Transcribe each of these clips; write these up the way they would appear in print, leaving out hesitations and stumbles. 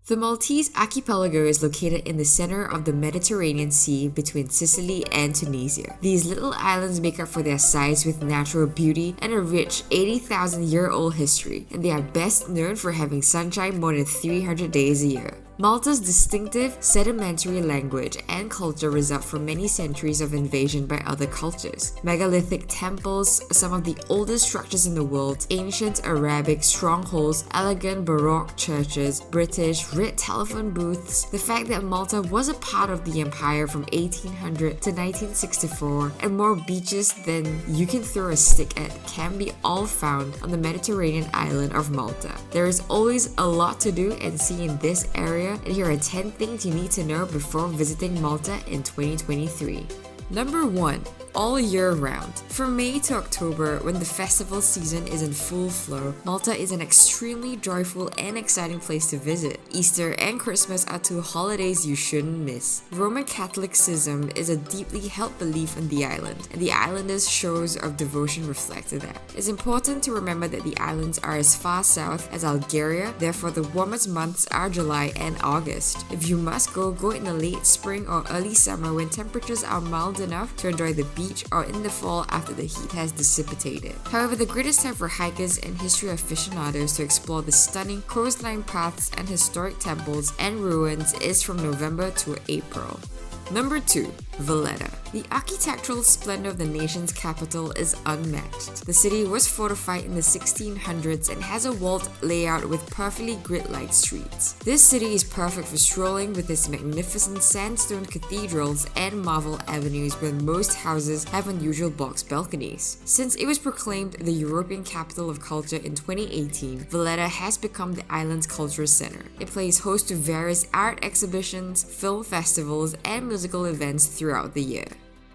The Maltese archipelago is located in the center of the Mediterranean Sea between Sicily and Tunisia. These little islands make up for their size with natural beauty and a rich 80,000-year-old history, and they are best known for having sunshine more than 300 days a year. Malta's distinctive sedimentary language and culture result from many centuries of invasion by other cultures. Megalithic temples, some of the oldest structures in the world, ancient Arabic strongholds, elegant Baroque churches, British writ telephone booths, the fact that Malta was a part of the empire from 1800 to 1964, and more beaches than you can throw a stick at can be all found on the Mediterranean island of Malta. There is always a lot to do and see in this area, and here are 10 things you need to know before visiting Malta in 2023. Number 1. All year round. From May to October, when the festival season is in full flow, Malta is an extremely joyful and exciting place to visit. Easter and Christmas are two holidays you shouldn't miss. Roman Catholicism is a deeply held belief on the island, and the islanders' shows of devotion reflect that. It's important to remember that the islands are as far south as Algeria, therefore the warmest months are July and August. If you must go in the late spring or early summer when temperatures are mild enough to enjoy the beach, or in the fall after the heat has dissipated. However, the greatest time for hikers and history aficionados to explore the stunning coastline paths and historic temples and ruins is from November to April. Number 2. Valletta. The architectural splendor of the nation's capital is unmatched. The city was fortified in the 1600s and has a walled layout with perfectly grid-like streets. This city is perfect for strolling with its magnificent sandstone cathedrals and marble avenues where most houses have unusual box balconies. Since it was proclaimed the European Capital of Culture in 2018, Valletta has become the island's cultural center. It plays host to various art exhibitions, film festivals, and musical events throughout the year.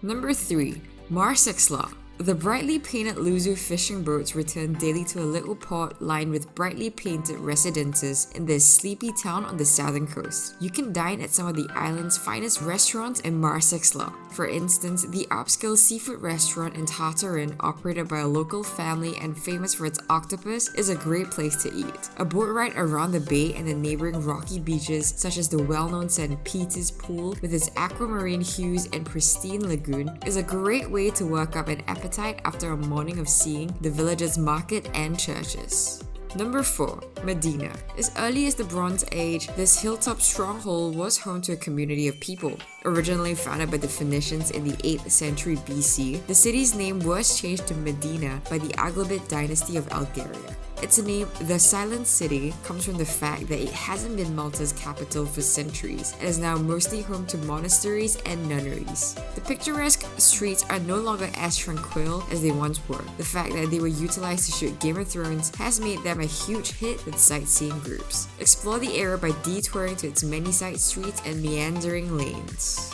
Number 3. Marsaxlokk. The brightly painted Luzu fishing boats return daily to a little port lined with brightly painted residences in this sleepy town on the southern coast. You can dine at some of the island's finest restaurants in Marsaxlokk. For instance, the upscale seafood restaurant in Tartarin, operated by a local family and famous for its octopus, is a great place to eat. A boat ride around the bay and the neighboring rocky beaches, such as the well-known St. Peter's Pool with its aquamarine hues and pristine lagoon, is a great way to work up an appetite after a morning of seeing the village's market and churches. Number 4. Medina. As early as the Bronze Age, this hilltop stronghold was home to a community of people. Originally founded by the Phoenicians in the 8th century BC, the city's name was changed to Medina by the Aghlabid dynasty of Algeria. Its name, the Silent City, comes from the fact that it hasn't been Malta's capital for centuries and is now mostly home to monasteries and nunneries. The picturesque streets are no longer as tranquil as they once were. The fact that they were utilized to shoot Game of Thrones has made them a huge hit with sightseeing groups. Explore the area by detouring to its many side streets and meandering lanes.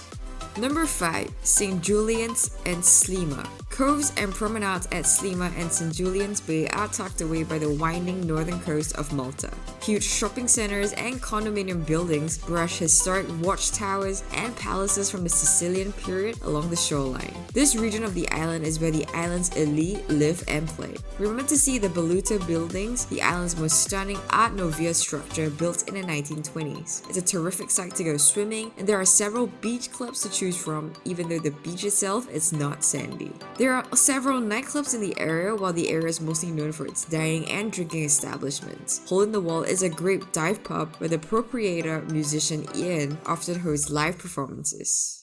Number 5. St. Julians and Slima. Coves and promenades at Slima and St. Julian's Bay are tucked away by the winding northern coast of Malta. Huge shopping centers and condominium buildings brush historic watchtowers and palaces from the Sicilian period along the shoreline. This region of the island is where the island's elite live and play. Remember to see the Baroque buildings, the island's most stunning Art Nouveau structure built in the 1920s. It's a terrific site to go swimming, and there are several beach clubs to choose from, even though the beach itself is not sandy. There are several nightclubs in the area, while the area is mostly known for its dining and drinking establishments. Hole in the Wall is a great dive pub where the proprietor, musician Ian, often hosts live performances.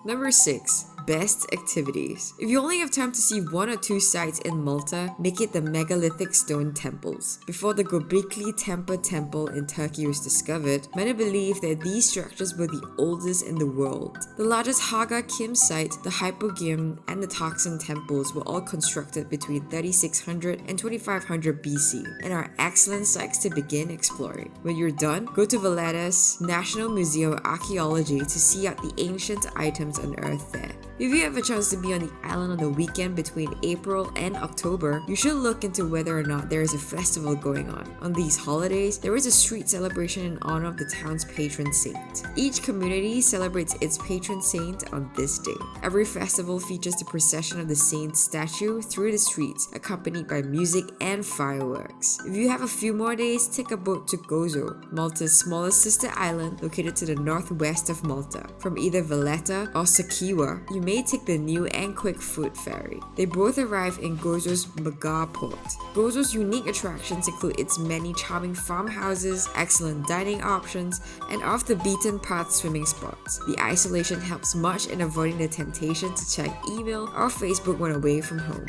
Number 6. Best activities. If you only have time to see 1 or 2 sites in Malta, make it the megalithic stone temples. Before the Göbekli Tepe temple in Turkey was discovered, many believe that these structures were the oldest in the world. The largest Haga Kim site, the Hypogym, and the Taksim temples were all constructed between 3600 and 2500 BC and are excellent sites to begin exploring. When you're done, go to Valletta's National Museum of Archaeology to see out the ancient items unearthed there. If you have a chance to be on the island on the weekend between April and October, you should look into whether or not there is a festival going on. On these holidays, there is a street celebration in honor of the town's patron saint. Each community celebrates its patron saint on this day. Every festival features the procession of the saint's statue through the streets, accompanied by music and fireworks. If you have a few more days, take a boat to Gozo, Malta's smallest sister island located to the northwest of Malta. From either Valletta or Sakiwa, you may take the new and quick foot ferry. They both arrive in Gozo's Mega port. Gozo's unique attractions include its many charming farmhouses, excellent dining options, and off-the-beaten-path swimming spots. The isolation helps much in avoiding the temptation to check email or Facebook when away from home.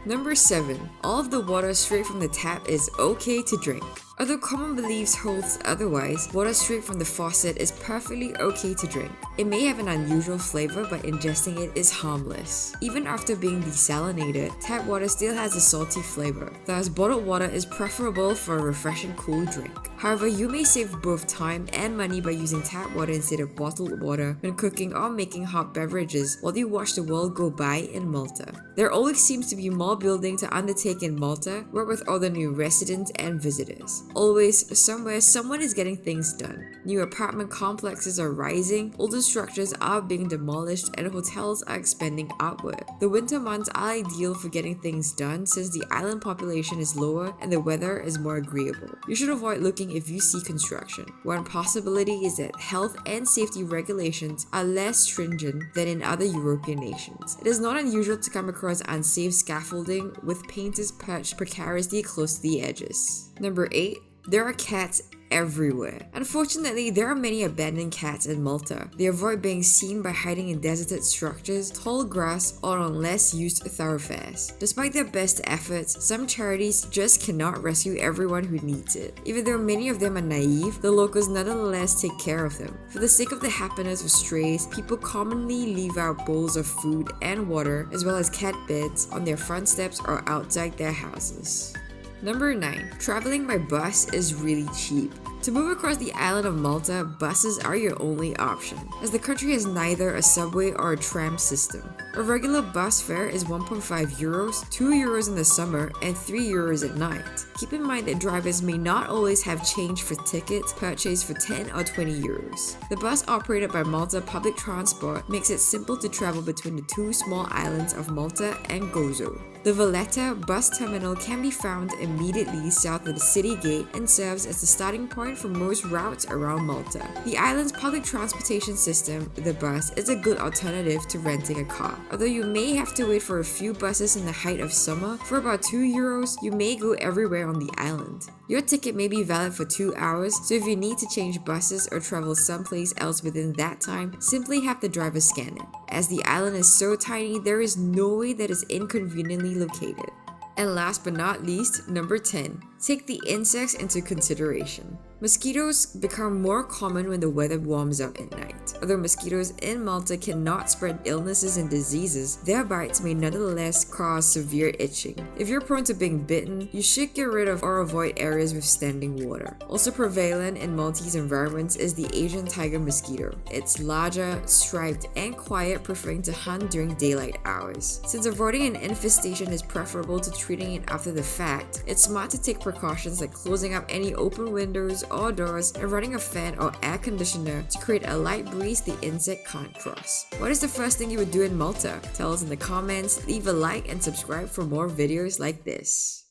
Number 7. All of the water straight from the tap is okay to drink. Although common beliefs holds otherwise, water straight from the faucet is perfectly okay to drink. It may have an unusual flavor, but ingesting it is harmless. Even after being desalinated, tap water still has a salty flavor. Thus, bottled water is preferable for a refreshing cool drink. However, you may save both time and money by using tap water instead of bottled water when cooking or making hot beverages while you watch the world go by in Malta. There always seems to be more building to undertake in Malta, what with all the new residents and visitors. Always, somewhere, someone is getting things done. New apartment complexes are rising, older structures are being demolished, and hotels are expanding outward. The winter months are ideal for getting things done since the island population is lower and the weather is more agreeable. You should avoid looking if you see construction. One possibility is that health and safety regulations are less stringent than in other European nations. It is not unusual to come across unsafe scaffolding with painters perched precariously close to the edges. Number 8. There are cats everywhere. Unfortunately, there are many abandoned cats in Malta. They avoid being seen by hiding in deserted structures, tall grass, or on less used thoroughfares. Despite their best efforts, some charities just cannot rescue everyone who needs it. Even though many of them are naive, the locals nonetheless take care of them. For the sake of the happiness of strays, people commonly leave out bowls of food and water, as well as cat beds, on their front steps or outside their houses. Number 9. Traveling by bus is really cheap. To move across the island of Malta, buses are your only option, as the country has neither a subway or a tram system. A regular bus fare is 1.5 euros, 2 euros in the summer, and 3 euros at night. Keep in mind that drivers may not always have change for tickets purchased for 10 or 20 euros. The bus operated by Malta Public Transport makes it simple to travel between the two small islands of Malta and Gozo. The Valletta bus terminal can be found immediately south of the city gate and serves as the starting point for most routes around Malta. The island's public transportation system, the bus, is a good alternative to renting a car. Although you may have to wait for a few buses in the height of summer, for about 2 euros, you may go everywhere on the island. Your ticket may be valid for 2 hours, so if you need to change buses or travel someplace else within that time, simply have the driver scan it. As the island is so tiny, there is no way that is inconveniently located. And last but not least, number 10. Take the insects into consideration. Mosquitoes become more common when the weather warms up at night. Although mosquitoes in Malta cannot spread illnesses and diseases, their bites may nonetheless cause severe itching. If you're prone to being bitten, you should get rid of or avoid areas with standing water. Also prevalent in Maltese environments is the Asian tiger mosquito. It's larger, striped, and quiet, preferring to hunt during daylight hours. Since avoiding an infestation is preferable to treating it after the fact, it's smart to take precautions like closing up any open windows or doors and running a fan or air conditioner to create a light breeze the insect can't cross. What is the first thing you would do in Malta? Tell us in the comments, leave a like and subscribe for more videos like this.